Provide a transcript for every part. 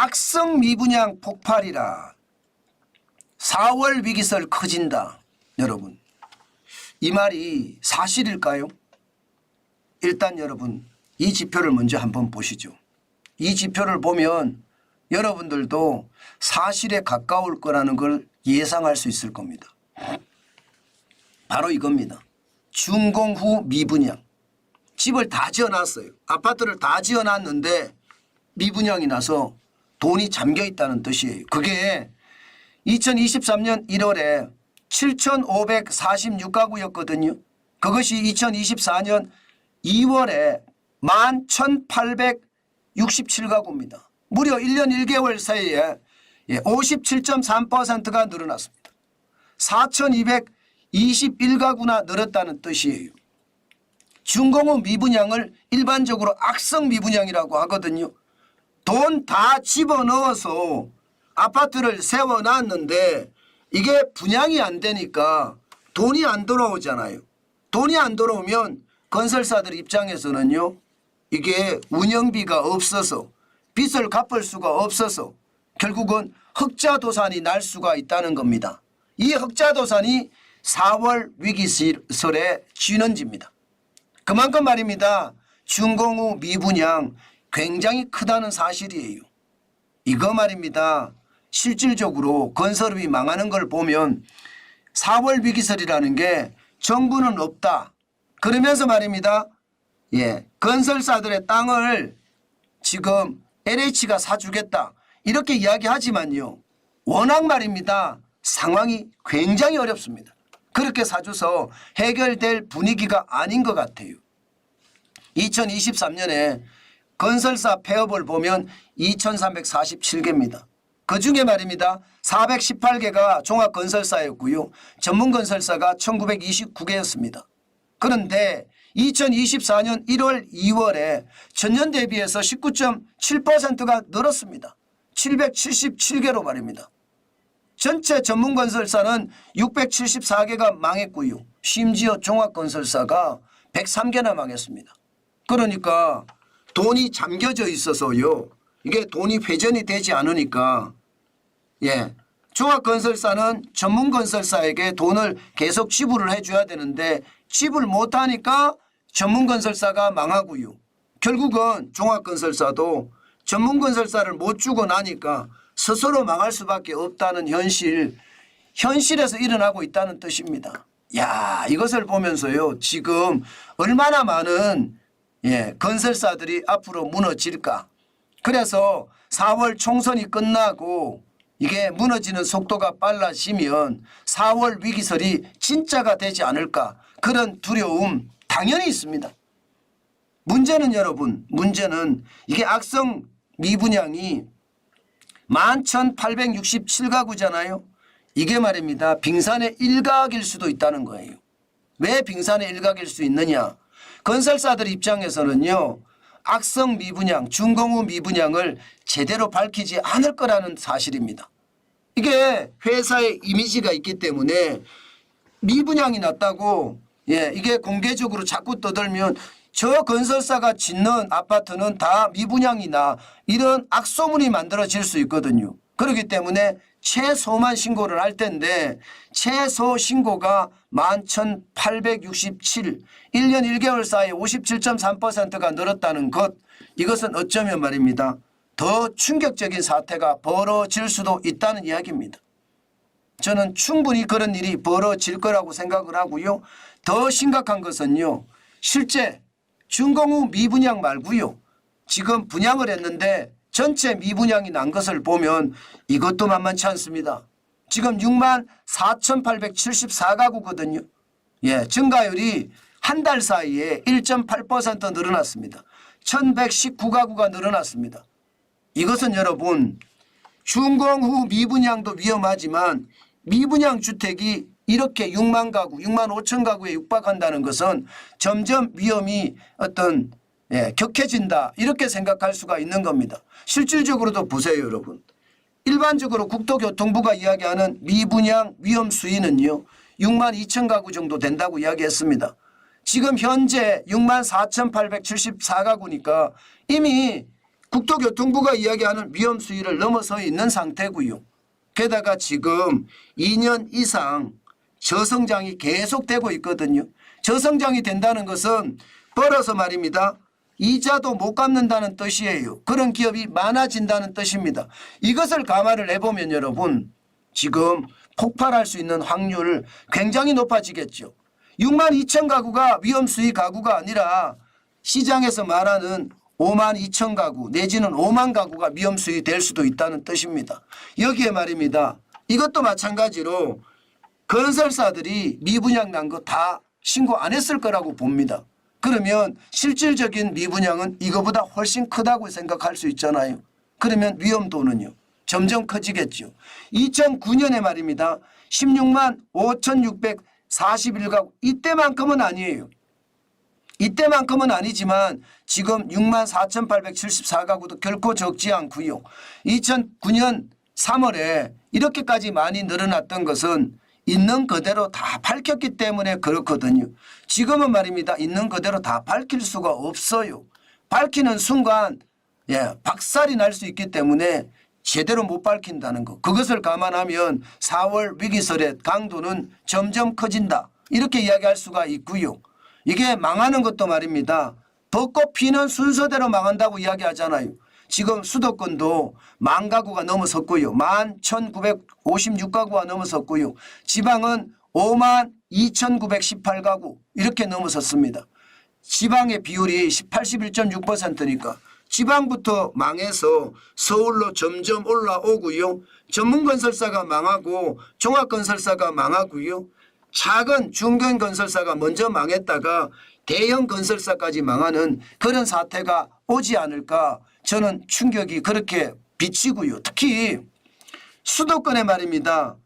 악성 미분양 폭발이라 4월 위기설 커진다. 여러분, 이 말이 사실일까요? 일단 여러분, 이 지표를 먼저 한번 보시죠. 이 지표를 보면 여러분들도 사실에 가까울 거라는 걸 예상할 수 있을 겁니다. 바로 이겁니다. 준공 후 미분양. 집을 다 지어놨어요. 아파트를 다 지어놨는데 미분양이 나서 돈이 잠겨 있다는 뜻이에요. 그게 2023년 1월에 7,546가구였거든요. 그것이 2024년 2월에 11,867가구입니다. 무려 1년 1개월 사이에 57.3%가 늘어났습니다. 4,221가구나 늘었다는 뜻이에요. 준공 후 미분양을 일반적으로 악성 미분양이라고 하거든요. 돈 다 집어넣어서 아파트를 세워놨는데 이게 분양이 안 되니까 돈이 안 돌아오잖아요. 돈이 안 돌아오면 건설사들 입장에서는요, 이게 운영비가 없어서 빚을 갚을 수가 없어서 결국은 흑자도산이 날 수가 있다는 겁니다. 이 흑자도산이 4월 위기설의 진원지입니다. 그만큼 말입니다. 준공 후 미분양 굉장히 크다는 사실이에요. 이거 말입니다. 실질적으로 건설업이 망하는 걸 보면 4월 위기설이라는 게 정부는 없다. 그러면서 말입니다. 건설사들의 땅을 지금 LH가 사주겠다. 이렇게 이야기하지만요. 워낙 말입니다. 상황이 굉장히 어렵습니다. 그렇게 사줘서 해결될 분위기가 아닌 것 같아요. 2023년에 건설사 폐업을 보면 2,347개입니다. 그중에 말입니다. 418개가 종합건설사였고요. 전문건설사가 1,929개였습니다. 그런데 2024년 1월 2월에 전년 대비해서 19.7%가 늘었습니다. 777개로 말입니다. 전체 전문건설사는 674개가 망했고요. 심지어 종합건설사가 103개나 망했습니다. 그러니까 돈이 잠겨져 있어서요. 이게 돈이 회전이 되지 않으니까 종합건설사는 전문건설사에게 돈을 계속 지불을 해줘야 되는데 지불 못하니까 전문건설사가 망하고요. 결국은 종합건설사도 전문건설사를 못 주고 나니까 스스로 망할 수밖에 없다는 현실에서 일어나고 있다는 뜻입니다. 야, 이것을 보면서요. 지금 얼마나 많은 건설사들이 앞으로 무너질까. 그래서 4월 총선이 끝나고 이게 무너지는 속도가 빨라지면 4월 위기설이 진짜가 되지 않을까. 그런 두려움 당연히 있습니다. 문제는 여러분, 문제는 이게 악성 미분양이 11,867가구잖아요. 이게 말입니다. 빙산의 일각일 수도 있다는 거예요. 왜 빙산의 일각일 수 있느냐. 건설사들 입장에서는요. 악성 미분양, 준공 후 미분양을 제대로 밝히지 않을 거라는 사실입니다. 이게 회사의 이미지가 있기 때문에 미분양이 났다고 이게 공개적으로 자꾸 떠들면 저 건설사가 짓는 아파트는 다 미분양이나 이런 악소문이 만들어질 수 있거든요. 그렇기 때문에 최소만 신고를 할 텐데 최소 신고가 11,867, 1년 1개월 사이에 57.3%가 늘었다는 것, 이것은 어쩌면 말입니다. 더 충격적인 사태가 벌어질 수도 있다는 이야기입니다. 저는 충분히 그런 일이 벌어질 거라고 생각을 하고요. 더 심각한 것은요. 실제 준공 후 미분양 말고요. 지금 분양을 했는데 전체 미분양이 난 것을 보면 이것도 만만치 않습니다. 지금 64,874가구거든요. 증가율이 한 달 사이에 1.8% 늘어났습니다. 1,119가구가 늘어났습니다. 이것은 여러분 준공 후 미분양도 위험하지만 미분양 주택이 이렇게 6만 가구, 6만 5천 가구에 육박한다는 것은 점점 위험이 격해진다. 이렇게 생각할 수가 있는 겁니다. 실질적으로도 보세요, 여러분. 일반적으로 국토교통부가 이야기하는 미분양 위험 수위는요. 6만 2천 가구 정도 된다고 이야기했습니다. 지금 현재 6만 4,874가구니까 이미 국토교통부가 이야기하는 위험 수위를 넘어서 있는 상태고요. 게다가 지금 2년 이상 저성장이 계속되고 있거든요. 저성장이 된다는 것은 벌어서 말입니다. 이자도 못 갚는다는 뜻이에요. 그런 기업이 많아진다는 뜻입니다. 이것을 감안을 해보면 여러분 지금 폭발할 수 있는 확률 굉장히 높아지겠죠. 6만 2천 가구가 위험수위 가구가 아니라 시장에서 말하는 5만 2천 가구 내지는 5만 가구가 위험수위 될 수도 있다는 뜻입니다. 여기에 말입니다. 이것도 마찬가지로 건설사들이 미분양 난 거 다 신고 안 했을 거라고 봅니다. 그러면 실질적인 미분양은 이거보다 훨씬 크다고 생각할 수 있잖아요. 그러면 위험도는요. 점점 커지겠죠. 2009년에 말입니다. 16만 5,641가구 이때만큼은 아니에요. 이때만큼은 아니지만 지금 6만 4,874가구도 결코 적지 않고요. 2009년 3월에 이렇게까지 많이 늘어났던 것은 있는 그대로 다 밝혔기 때문에 그렇거든요. 지금은 말입니다. 있는 그대로 다 밝힐 수가 없어요. 밝히는 순간 박살이 날 수 있기 때문에 제대로 못 밝힌다는 것. 그것을 감안하면 4월 위기설의 강도는 점점 커진다. 이렇게 이야기할 수가 있고요. 이게 망하는 것도 말입니다. 벚꽃 피는 순서대로 망한다고 이야기하잖아요. 지금 수도권도 10,000가구가 넘어섰고요. 11,956가구가 넘어섰고요. 지방은 52,918가구 이렇게 넘어섰습니다. 지방의 비율이 81.6%니까 지방부터 망해서 서울로 점점 올라오고요. 전문건설사가 망하고 종합건설사가 망하고요. 작은 중견건설사가 먼저 망했다가 대형 건설사까지 망하는 그런 사태가 오지 않을까 저는 충격이 그렇게 비치고요. 특히 수도권에 말입니다.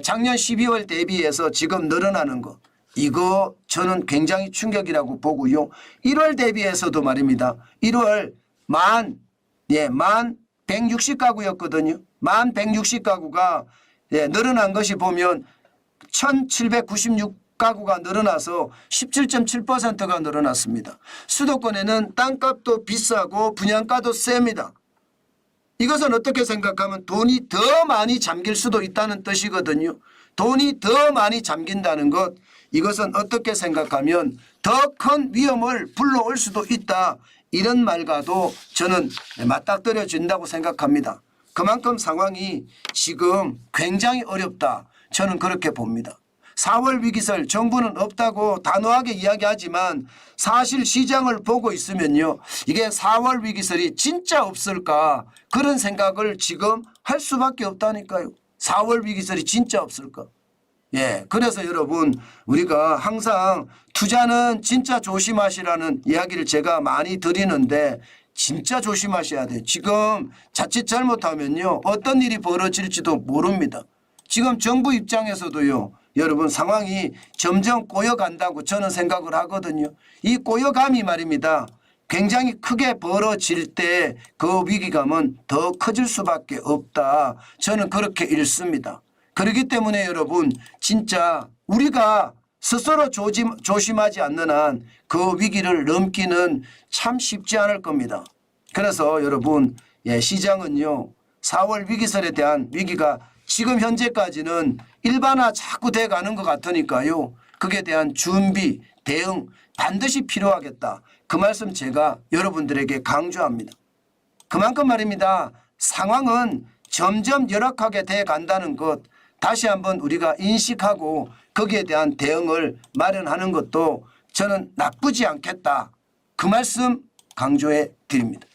작년 12월 대비해서 지금 늘어나는 것 이거 저는 굉장히 충격이라고 보고요. 1월 대비해서도 말입니다. 1월 만 160가구였거든요. 만 160가구가 늘어난 것이 보면 1,796가구가 늘어나서 17.7%가 늘어났습니다. 수도권에는 땅값도 비싸고 분양가도 셉니다. 이것은 어떻게 생각하면 돈이 더 많이 잠길 수도 있다는 뜻이거든요. 돈이 더 많이 잠긴다는 것 이것은 어떻게 생각하면 더 큰 위험을 불러올 수도 있다. 이런 말과도 저는 맞닥뜨려진다고 생각합니다. 그만큼 상황이 지금 굉장히 어렵다. 저는 그렇게 봅니다. 4월 위기설 정부는 없다고 단호하게 이야기하지만 사실 시장을 보고 있으면요. 이게 4월 위기설이 진짜 없을까 그런 생각을 지금 할 수밖에 없다니까요. 4월 위기설이 진짜 없을까. 그래서 여러분 우리가 항상 투자는 진짜 조심하시라는 이야기를 제가 많이 드리는데 진짜 조심하셔야 돼요. 지금 자칫 잘못하면요. 어떤 일이 벌어질지도 모릅니다. 지금 정부 입장에서도요. 여러분 상황이 점점 꼬여간다고 저는 생각을 하거든요. 이 꼬여감이 말입니다. 굉장히 크게 벌어질 때 그 위기감은 더 커질 수밖에 없다. 저는 그렇게 읽습니다. 그렇기 때문에 여러분 진짜 우리가 스스로 조심하지 않는 한 그 위기를 넘기는 참 쉽지 않을 겁니다. 그래서 여러분 시장은요. 4월 위기설에 대한 위기가 지금 현재까지는 일반화 자꾸 돼가는 것 같으니까요. 그에 대한 준비, 대응 반드시 필요하겠다. 그 말씀 제가 여러분들에게 강조합니다. 그만큼 말입니다. 상황은 점점 열악하게 돼간다는 것 다시 한번 우리가 인식하고 거기에 대한 대응을 마련하는 것도 저는 나쁘지 않겠다. 그 말씀 강조해 드립니다.